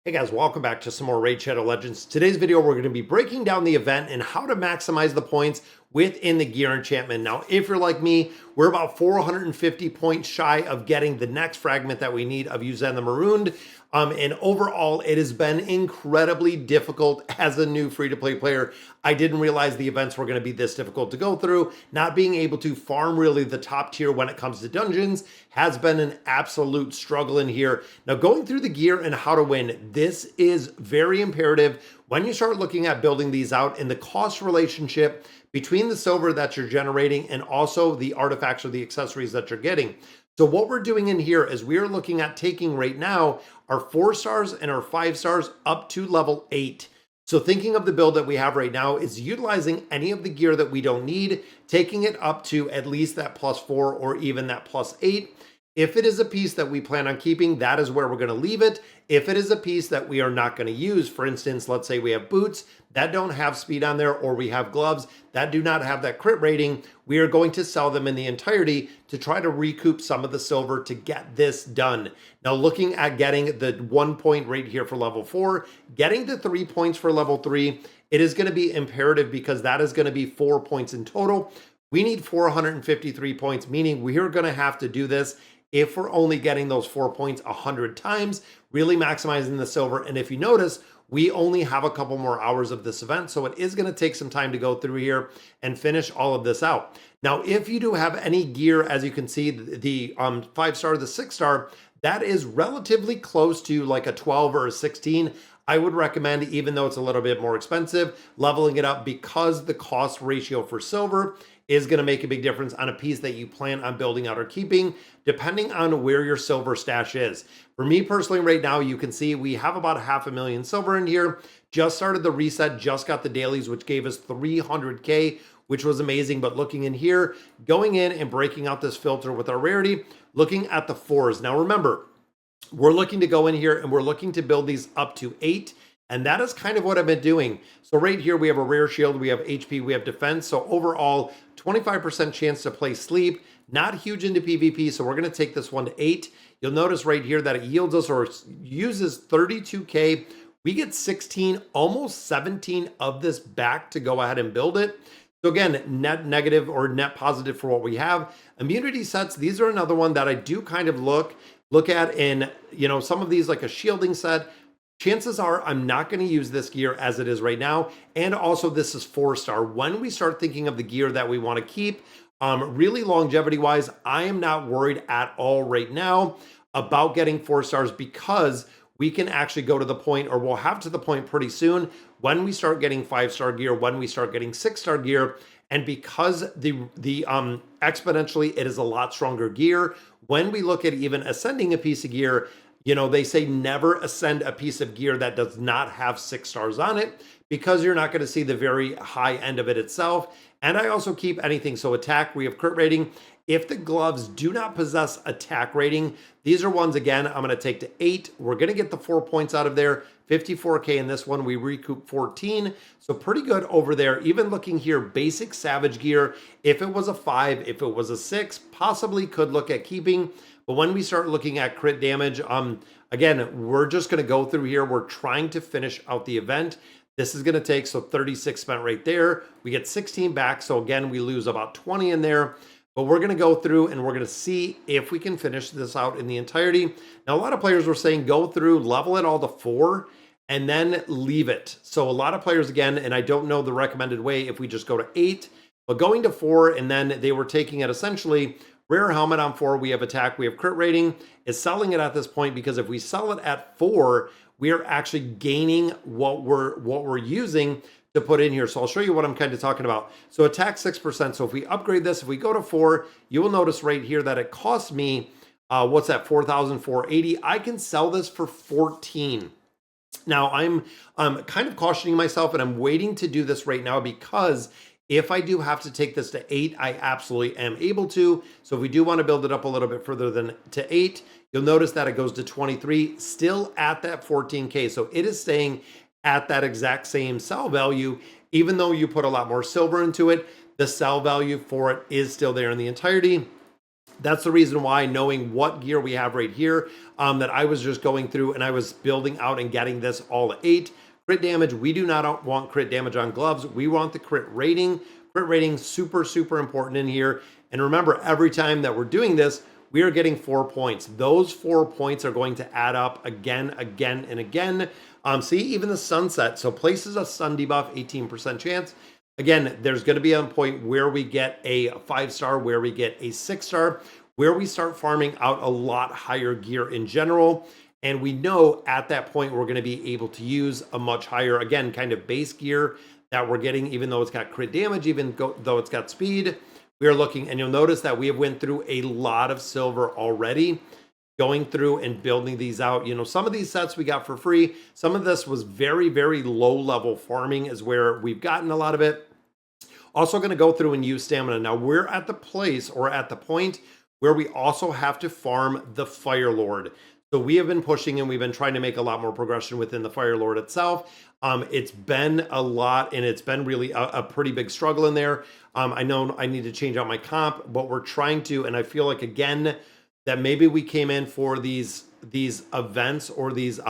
Hey guys, welcome back to some more Raid Shadow Legends. Today's video, we're going to be breaking down the event and how to maximize the points within the gear enchantment. Now, if you're like me, we're about 450 points shy of getting the next fragment that we need of Yuzan the Marooned. And overall, it has been incredibly difficult as a new free-to-play player. I didn't realize the events were going to be this difficult to go through. Not being able to farm really the top tier when it comes to dungeons has been an absolute struggle in here. Now, going through the gear and how to win, this is very imperative when you start looking at building these out and the cost relationship between the silver that you're generating and also the artifacts or the accessories that you're getting. So what we're doing in here is we are looking at taking right now our 4 stars and our 5 stars up to level 8. So thinking of the build that we have right now is utilizing any of the gear that we don't need, taking it up to at least that +4 or even that +8. If it is a piece that we plan on keeping, that is where we're going to leave it. If it is a piece that we are not going to use, for instance, let's say we have boots that don't have speed on there, or we have gloves that do not have that crit rating, we are going to sell them in the entirety to try to recoup some of the silver to get this done. Now, looking at getting the 1 point rate here for level 4, getting the 3 points for level 3, it is going to be imperative because that is going to be 4 points in total. We need 453 points, meaning we are going to have to do this if we're only getting those 4 points 100 times, really maximizing the silver. And if you notice, we only have a couple more hours of this event, so it is going to take some time to go through here and finish all of this out. Now, if you do have any gear, as you can see, the 5 star, the 6 star, that is relatively close to like a 12 or a 16. I would recommend, even though it's a little bit more expensive, leveling it up because the cost ratio for silver is going to make a big difference on a piece that you plan on building out or keeping, depending on where your silver stash is. For me personally, right now, you can see we have about 500,000 silver in here. Just started the reset, just got the dailies, which gave us 300K, which was amazing. But looking in here, going in and breaking out this filter with our rarity, looking at the 4s. Now remember, we're looking to go in here and we're looking to build these up to 8. And that is kind of what I've been doing. So right here, we have a rare shield, we have HP, we have defense. So overall, 25% chance to play sleep. Not huge into PvP, so we're going to take this one to 8. You'll notice right here that it yields us or uses 32K. We get 16, almost 17 of this back to go ahead and build it. So again, net negative or net positive for what we have. Immunity sets, these are another one that I do kind of look at in, some of these like a shielding set. Chances are I'm not going to use this gear as it is right now. And also this is 4 star. When we start thinking of the gear that we want to keep, really longevity wise, I am not worried at all right now about getting 4 stars because we can actually go to the point, or we'll have to the point pretty soon when we start getting 5 star gear, when we start getting 6 star gear. And because the exponentially, it is a lot stronger gear. When we look at even ascending a piece of gear, they say never ascend a piece of gear that does not have 6 stars on it because you're not going to see the very high end of it itself. And I also keep anything. So attack, we have crit rating. If the gloves do not possess attack rating, these are ones, again, I'm going to take to 8. We're going to get the 4 points out of there. 54K in this one, we recoup 14. So pretty good over there. Even looking here, basic savage gear, if it was a 5, if it was a 6, possibly could look at keeping. But when we start looking at crit damage, again, we're just going to go through here. We're trying to finish out the event. This is going to take, so 36 spent right there. We get 16 back. So again, we lose about 20 in there. But we're going to go through and we're going to see if we can finish this out in the entirety. Now, a lot of players were saying go through, level it all to 4, and then leave it. So a lot of players, again, and I don't know the recommended way if we just go to 8, but going to 4, and then they were taking it essentially rare helmet on 4, we have attack, we have crit rating, is selling it at this point because if we sell it at 4, we are actually gaining what we're using to put in here. So I'll show you what I'm kind of talking about. So attack 6%. So if we upgrade this, if we go to 4, you will notice right here that it costs me, what's that, 4,480. I can sell this for 14. Now I'm kind of cautioning myself and I'm waiting to do this right now because if I do have to take this to 8, I absolutely am able to. So if we do want to build it up a little bit further than to 8, you'll notice that it goes to 23, still at that 14K. So it is staying at that exact same sell value, even though you put a lot more silver into it, the sell value for it is still there in the entirety. That's the reason why, knowing what gear we have right here, that I was just going through and I was building out and getting this all at 8. Crit damage, we do not want crit damage on gloves. We want the crit rating. Crit rating, super, super important in here. And remember, every time that we're doing this, we are getting 4 points. Those 4 points are going to add up again, again, and again. See, even the sunset. So places a sun debuff, 18% chance. Again, there's going to be a point where we get a 5-star, where we get a 6-star, where we start farming out a lot higher gear in general. And we know at that point, we're going to be able to use a much higher, again, kind of base gear that we're getting, even though it's got crit damage, though it's got speed. We are looking, and you'll notice that we have went through a lot of silver already, going through and building these out. You know, some of these sets we got for free. Some of this was very, very low level farming is where we've gotten a lot of it. Also going to go through and use stamina. Now we're at the place, or at the point, where we also have to farm the Fire Lord. So we have been pushing and we've been trying to make a lot more progression within the Fire Lord itself. It's been a lot, and it's been really a pretty big struggle in there. I know I need to change out my comp, but we're trying to, and I feel like, again, that maybe we came in for these events, or these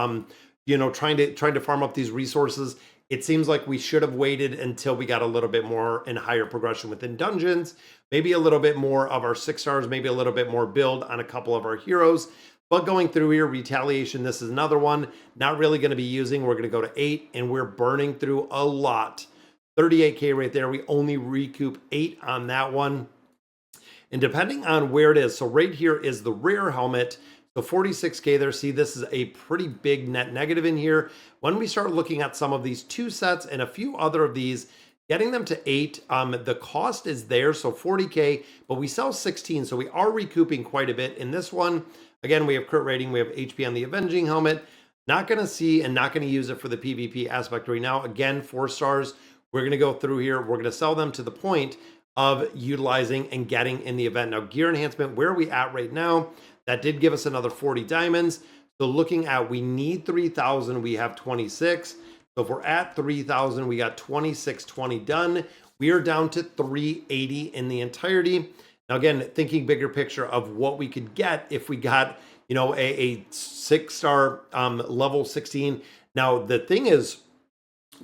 you know, trying to farm up these resources. It seems like we should have waited until we got a little bit more and higher progression within dungeons, maybe a little bit more of our 6-stars, maybe a little bit more build on a couple of our heroes. But going through here, retaliation, this is another one, not really going to be using. We're going to go to 8, and we're burning through a lot. 38k right there. We only recoup 8 on that one. And depending on where it is, so right here is the rare helmet. So 46k there. See, this is a pretty big net negative in here. When we start looking at some of these 2 sets and a few other of these, getting them to 8, the cost is there, so 40k, but we sell 16, so we are recouping quite a bit in this one. Again, we have crit rating, we have HP on the Avenging Helmet. Not going to see and not going to use it for the PvP aspect right now. Again, 4 stars. We're going to go through here. We're going to sell them to the point of utilizing and getting in the event. Now, gear enhancement, where are we at right now? That did give us another 40 diamonds. So looking at, we need 3,000. We have 26. So if we're at 3,000, we got 2620 done. We are down to 380 in the entirety. Now, again, thinking bigger picture of what we could get if we got, you know, a 6-star level 16. Now, the thing is,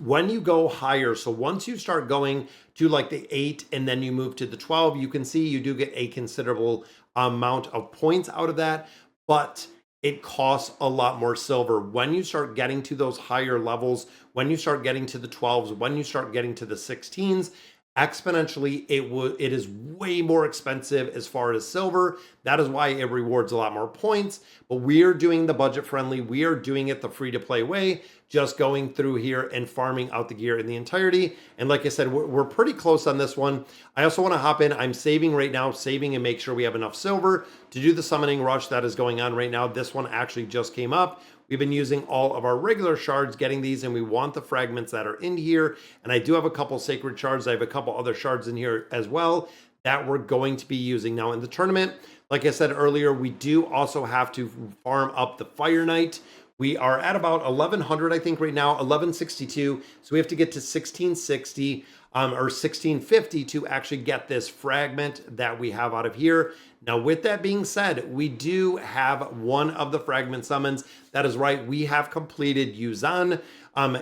when you go higher, so once you start going to like the 8 and then you move to the 12, you can see you do get a considerable amount of points out of that, but it costs a lot more silver. When you start getting to those higher levels, when you start getting to the 12s, when you start getting to the 16s, exponentially, it is way more expensive as far as silver. That is why it rewards a lot more points, but we are doing the budget friendly. We are doing it the free to play way, just going through here and farming out the gear in the entirety. And like I said, we're pretty close on this one. I also want to hop in. I'm saving right now, saving and make sure we have enough silver to do the summoning rush that is going on right now. This one actually just came up. We've been using all of our regular shards, getting these, and we want the fragments that are in here. And I do have a couple sacred shards. I have a couple other shards in here as well that we're going to be using. Now in the tournament, like I said earlier, we do also have to farm up the Fire Knight. We are at about 1,100, I think, right now, 1,162. So we have to get to 1,660 or 1,650 to actually get this fragment that we have out of here. Now, with that being said, we do have one of the fragment summons. That is right. We have completed Yuzan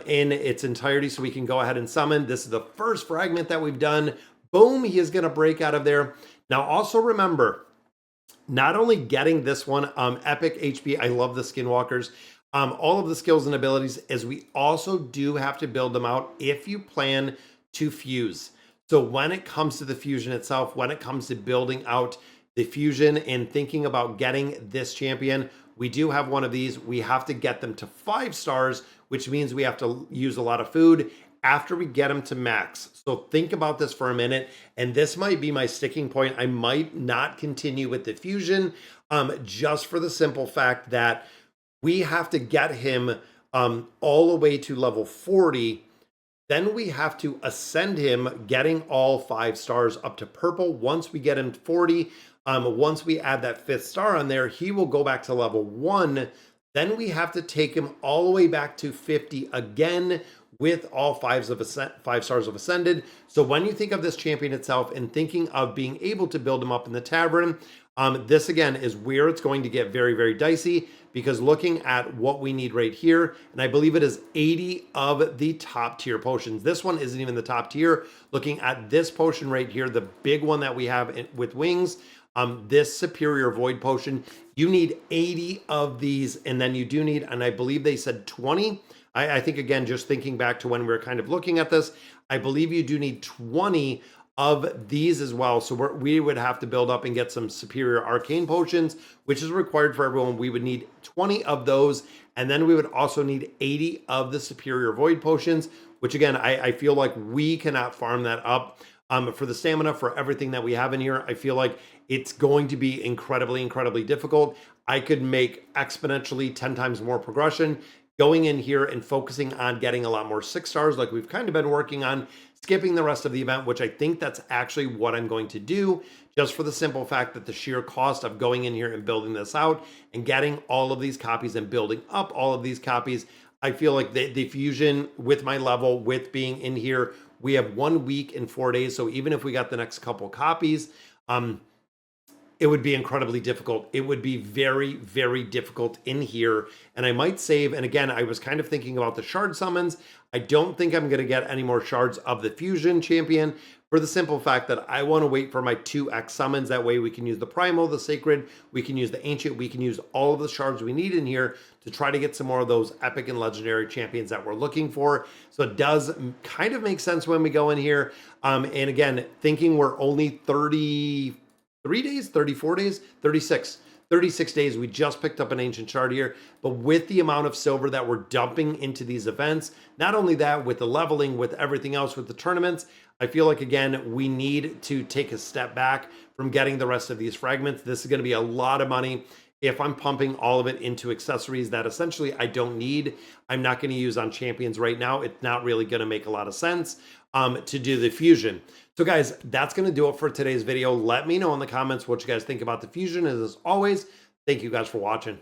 in its entirety, so we can go ahead and summon. This is the first fragment that we've done. Boom, he is going to break out of there. Now, also remember, not only getting this one, epic HP, I love the skinwalkers, all of the skills and abilities, as we also do have to build them out if you plan to fuse. So when it comes to the fusion itself, when it comes to building out the fusion and thinking about getting this champion, we do have one of these. We have to get them to 5 stars, which means we have to use a lot of food after we get them to max. So think about this for a minute, and this might be my sticking point. I might not continue with the fusion, just for the simple fact that we have to get him all the way to level 40. Then we have to ascend him, getting all 5 stars up to purple. Once we get him to 40, once we add that 5th star on there, he will go back to level 1. Then we have to take him all the way back to 50 again, with all five stars of Ascended. So when you think of this champion itself and thinking of being able to build him up in the tavern, this again is where it's going to get very, very dicey, because looking at what we need right here, and I believe it is 80 of the top tier potions. This one isn't even the top tier. Looking at this potion right here, the big one that we have with wings, this superior void potion, you need 80 of these, and then you do need, and I believe they said 20. I think, again, just thinking back to when we were kind of looking at this, I believe you do need 20 of these as well. So we would have to build up and get some superior arcane potions, which is required for everyone. We would need 20 of those, and then we would also need 80 of the superior void potions, which again, I feel like we cannot farm that up. For the stamina, for everything that we have in here, I feel like it's going to be incredibly, incredibly difficult. I could make exponentially 10 times more progression going in here and focusing on getting a lot more 6 stars like we've kind of been working on, skipping the rest of the event, which I think that's actually what I'm going to do, just for the simple fact that the sheer cost of going in here and building this out and getting all of these copies and building up all of these copies, I feel like the fusion with my level, with being in here, we have 1 week and 4 days. So even if we got the next couple copies, it would be incredibly difficult. It would be very, very difficult in here. And I might save, and again, I was kind of thinking about the shard summons. I don't think I'm going to get any more shards of the fusion champion, for the simple fact that I want to wait for my 2x summons. That way we can use the primal, the sacred, we can use the ancient, we can use all of the shards we need in here to try to get some more of those epic and legendary champions that we're looking for. So it does kind of make sense when we go in here. And again, thinking we're only 33 days, 34 days, 36 days. We just picked up an ancient shard here, but with the amount of silver that we're dumping into these events, not only that, with the leveling, with everything else, with the tournaments, I feel like, again, we need to take a step back from getting the rest of these fragments. This is going to be a lot of money. If I'm pumping all of it into accessories that essentially I don't need, I'm not going to use on champions right now. It's not really going to make a lot of sense to do the fusion. So guys, that's going to do it for today's video. Let me know in the comments what you guys think about the fusion. As always, thank you guys for watching.